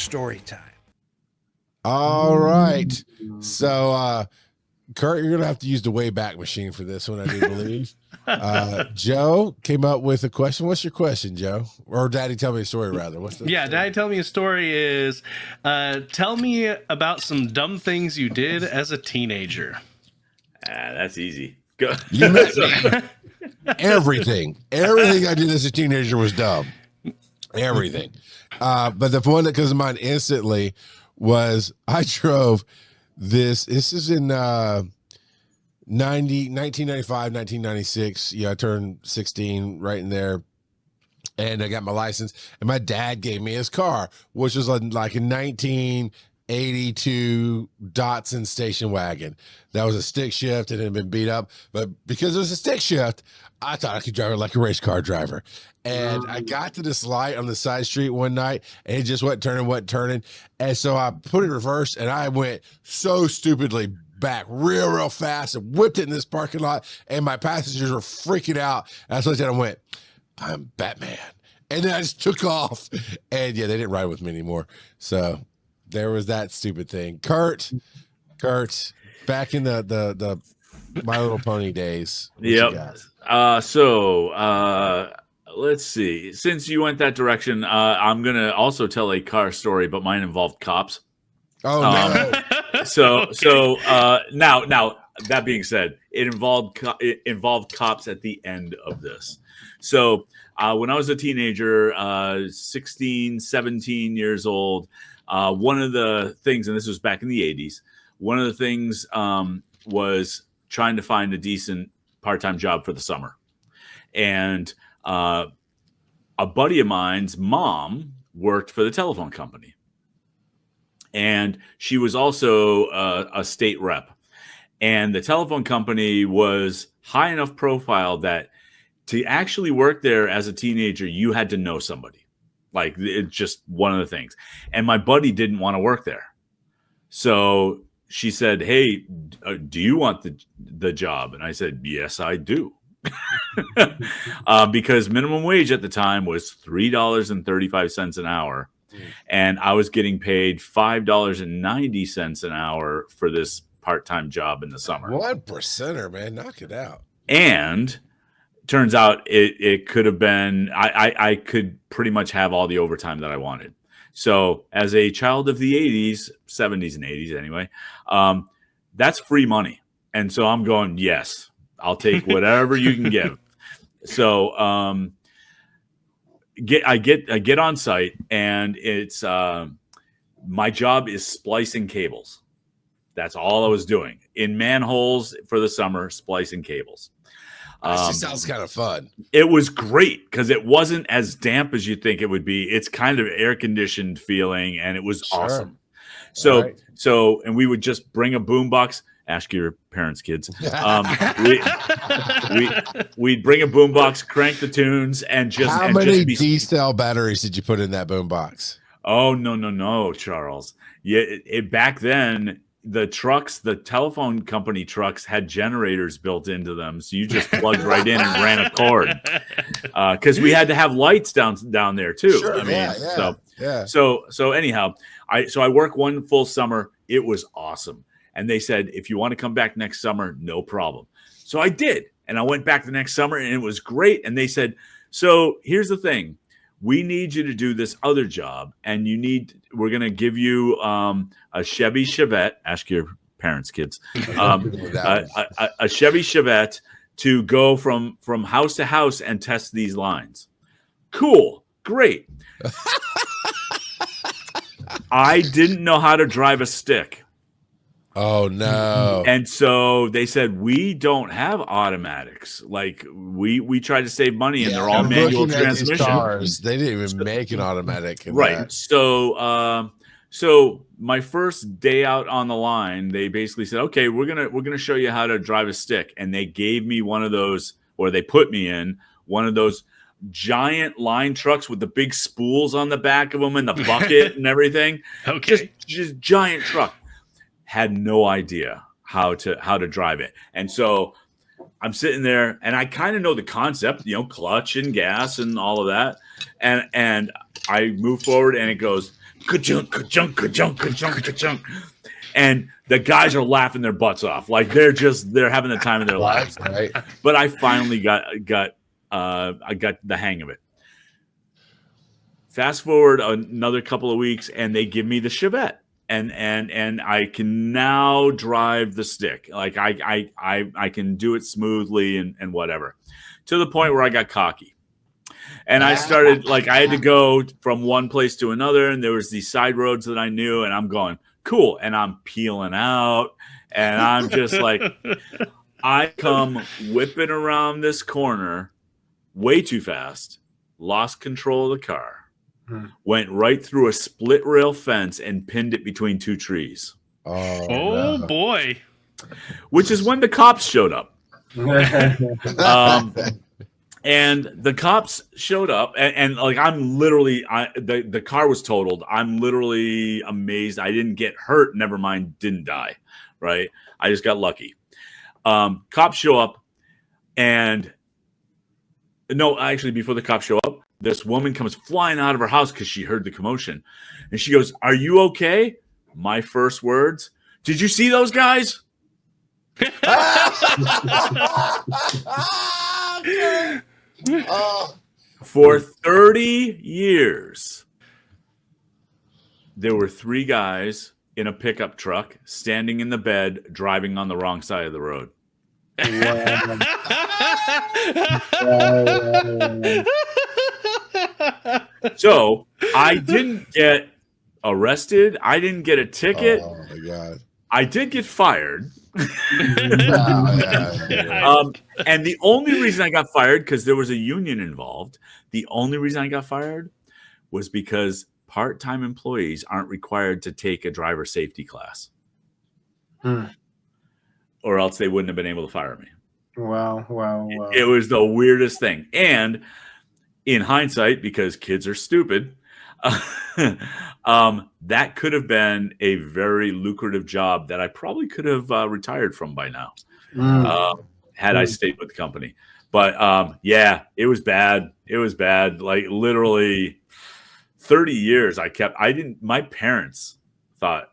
story time. All right. So, Kurt, you're going to have to use the Wayback Machine for this one, I do believe. Joe came up with a question. What's your question, Joe? Or Daddy, tell me a story, rather. What's the story? Daddy, tell me a story is, tell me about some dumb things you did as a teenager. That's easy. Go. You met me. Everything I did as a teenager was dumb. Everything. But the one that comes to mind instantly was I drove this is in 1995, 1996. Yeah, I turned 16 right in there. And I got my license. And my dad gave me his car, which was like a 1982 Datsun station wagon. That was a stick shift and it had been beat up. But because it was a stick shift, I thought I could drive it like a race car driver. And I got to this light on the side street one night and it just wasn't turning. And so I put it in reverse and I went so stupidly back real fast and whipped it in this parking lot. And my passengers were freaking out. And I looked at them and went, I'm Batman. And then I just took off. And yeah, they didn't ride with me anymore. So there was that stupid thing. Kurt, back in the My Little Pony days. Yep. Let's see. Since you went that direction, I'm gonna also tell a car story, but mine involved cops. Oh no! Now that being said, it involved cops at the end of this. So when I was a teenager, 16, 17 years old, one of the things, and this was back in the 80s, one of the things was trying to find a decent part-time job for the summer. And a buddy of mine's mom worked for the telephone company. And she was also a state rep. And the telephone company was high enough profile that to actually work there as a teenager, you had to know somebody. Like, it's just one of the things. And my buddy didn't want to work there. So she said, hey, do you want the job? And I said, yes, I do. Because minimum wage at the time was $3.35 an hour. And I was getting paid $5.90 an hour for this part-time job in the summer. 1%er, man. Knock it out. And turns out it could have been, I could pretty much have all the overtime that I wanted. So as a child of the 80s, 70s and 80s anyway, that's free money. And so I'm going, yes, I'll take whatever you can give. So I get on site and it's my job is splicing cables. That's all I was doing in manholes for the summer, splicing cables. That sounds kind of fun. It was great because it wasn't as damp as you think it would be. It's kind of air conditioned feeling, and it was awesome. So, and we would just bring a boombox. Ask your parents, kids. We'd bring a boombox, crank the tunes, and just how many D-cell batteries did you put in that boombox? Oh no, Charles. Yeah, back then. The telephone company trucks had generators built into them. So you just plugged right in and ran a cord. Cause we had to have lights down there too. Sure, So anyhow, I work one full summer. It was awesome. And they said, if you want to come back next summer, no problem. So I did. And I went back the next summer and it was great. And they said, so here's the thing. We need you to do this other job, and we're going to give you a Chevy Chevette. Ask your parents, kids. A Chevy Chevette to go from house to house and test these lines. Cool. Great. I didn't know how to drive a stick. Oh, no. And so they said, we don't have automatics. Like, we try to save money, and they're all manual transmission. Cars, they didn't even make an automatic. Right. So my first day out on the line, they basically said, okay, we're gonna show you how to drive a stick. And they gave me one of those, or they put me in one of those giant line trucks with the big spools on the back of them and the bucket and everything. Okay. Just giant truck. Had no idea how to drive it. And so I'm sitting there and I kind of know the concept, clutch and gas and all of that. And I move forward and it goes ka-junk, ka-junk, ka-junk, ka-junk, ka-junk. And the guys are laughing their butts off. Like they're having the time of their lives. Right. But I finally got the hang of it. Fast forward another couple of weeks, and they give me the Chevette, and I can now drive the stick. Like I can do it smoothly and whatever, to the point where I got cocky, and I started I had to go from one place to another, and there was these side roads that I knew, and I'm going cool, and I'm peeling out, and I'm just like, I come whipping around this corner way too fast, lost control of the car. Went right through a split rail fence and pinned it between two trees. Oh no. Boy. Which is when the cops showed up. And the cops showed up and like I'm literally the car was totaled. I'm literally amazed I didn't get hurt, never mind didn't die. Right? I just got lucky. Cops show up and no, actually before the cops show up, this woman comes flying out of her house because she heard the commotion. And she goes, "Are you okay?" My first words, "Did you see those guys?" For 30 years, there were 3 guys in a pickup truck standing in the bed, driving on the wrong side of the road. So I didn't get arrested. I didn't get a ticket. Oh my God. I did get fired. And the only reason I got fired, because there was a union involved, the only reason I got fired was because part-time employees aren't required to take a driver safety class. Or else they wouldn't have been able to fire me. Wow. It was the weirdest thing. And in hindsight, because kids are stupid, that could have been a very lucrative job that I probably could have retired from by now, had I stayed with the company. But yeah, it was bad. It was bad. Like literally 30 years my parents thought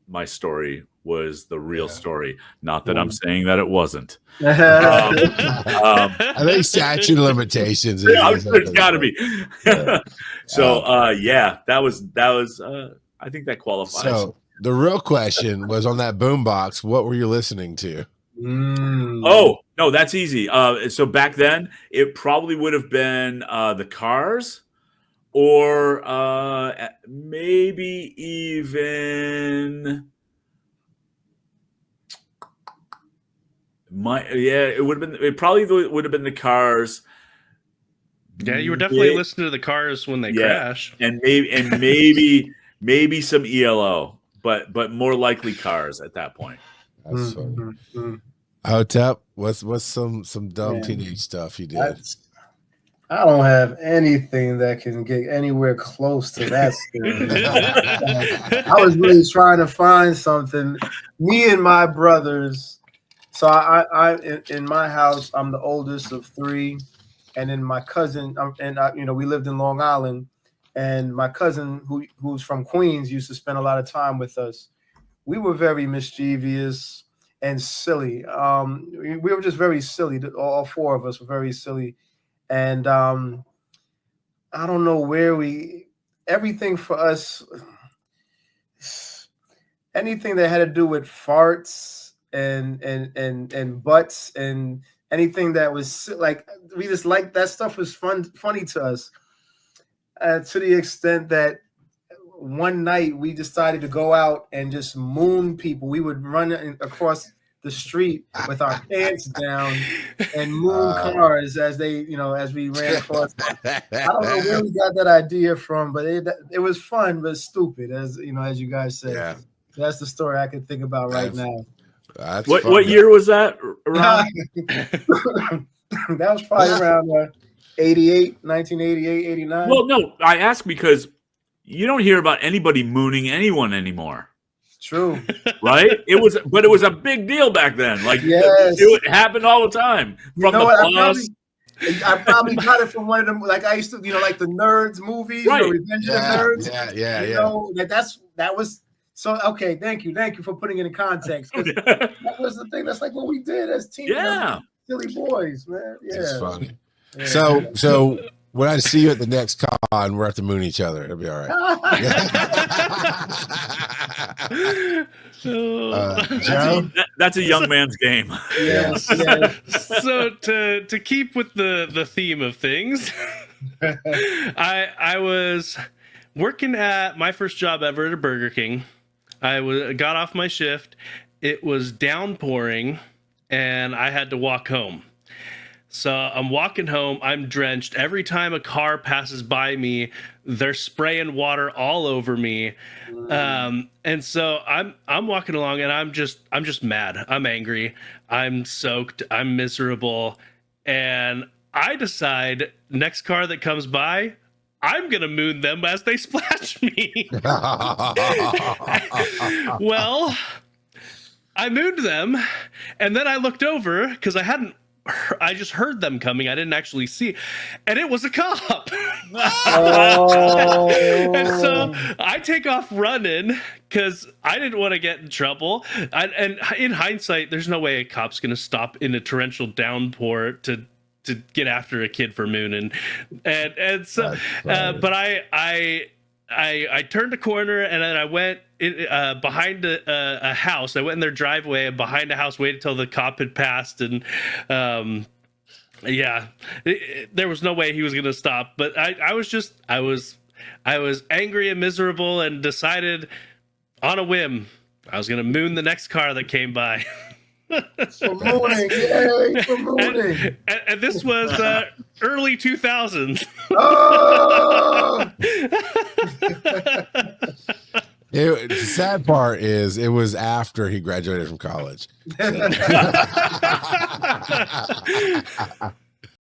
my story was the real story. Not that I'm saying that it wasn't. I think statute of limitations. There's got to be. So yeah, that was. I think that qualifies. So the real question was on that boombox. What were you listening to? Oh no, that's easy. So back then, it probably would have been the Cars, or maybe even. It probably would have been the Cars. Yeah, you were definitely listening to the Cars when they crash, and maybe some ELO, but more likely Cars at that point. That's funny. Hotep, what's some dumb teenage stuff you did? I don't have anything that can get anywhere close to that. I was really trying to find something. Me and my brothers. So I in my house, I'm the oldest of 3, and then my cousin, we lived in Long Island, and my cousin who's from Queens used to spend a lot of time with us. We were very mischievous and silly. We were just very silly. All 4 of us were very silly, and I don't know where everything for us, anything that had to do with farts. And butts and anything that was like, we just like that stuff was funny to us, to the extent that one night we decided to go out and just moon people. We would run across the street with our pants down and moon cars as we ran across. I don't know where we got that idea from, but it was fun but stupid, as you guys said. Yeah. So that's the story I can think about right now. What year was that around? That was probably around 1988, 89. Well, no, I ask because you don't hear about anybody mooning anyone anymore. True. Right? It was a big deal back then. Like, yes. it happened all the time. From the bus I probably got it from one of them. Like I used to, like the Nerds movies, Right. Revenge of the Nerds. Yeah. That was so. Okay, thank you for putting it in context. 'Cause that was the thing. That's like what we did as teenagers, silly boys, man. Yeah, it's funny. Yeah. So when I see you at the next con, we're at to moon each other. It'll be all right. Joe? That's a young man's game. Yes. So to keep with the theme of things, I was working at my first job ever at a Burger King. I got off my shift. It was downpouring, and I had to walk home. So I'm walking home. I'm drenched. Every time a car passes by me, they're spraying water all over me. And so I'm walking along, and I'm just mad. I'm angry. I'm soaked. I'm miserable. And I decide next car that comes by, I'm going to moon them as they splash me. Well, I mooned them, and then I looked over because I just heard them coming. I didn't actually see, and it was a cop. And so I take off running because I didn't want to get in trouble. And in hindsight, there's no way a cop's going to stop in a torrential downpour to get after a kid for mooning. And so, but I turned a corner, and then I went behind a house. I went in their driveway and behind a house, waited till the cop had passed, and there was no way he was going to stop. But I was angry and miserable, and decided on a whim I was going to moon the next car that came by. For mooning, yay, for mooning. And this was early 2000s. Oh! The sad part is it was after he graduated from college.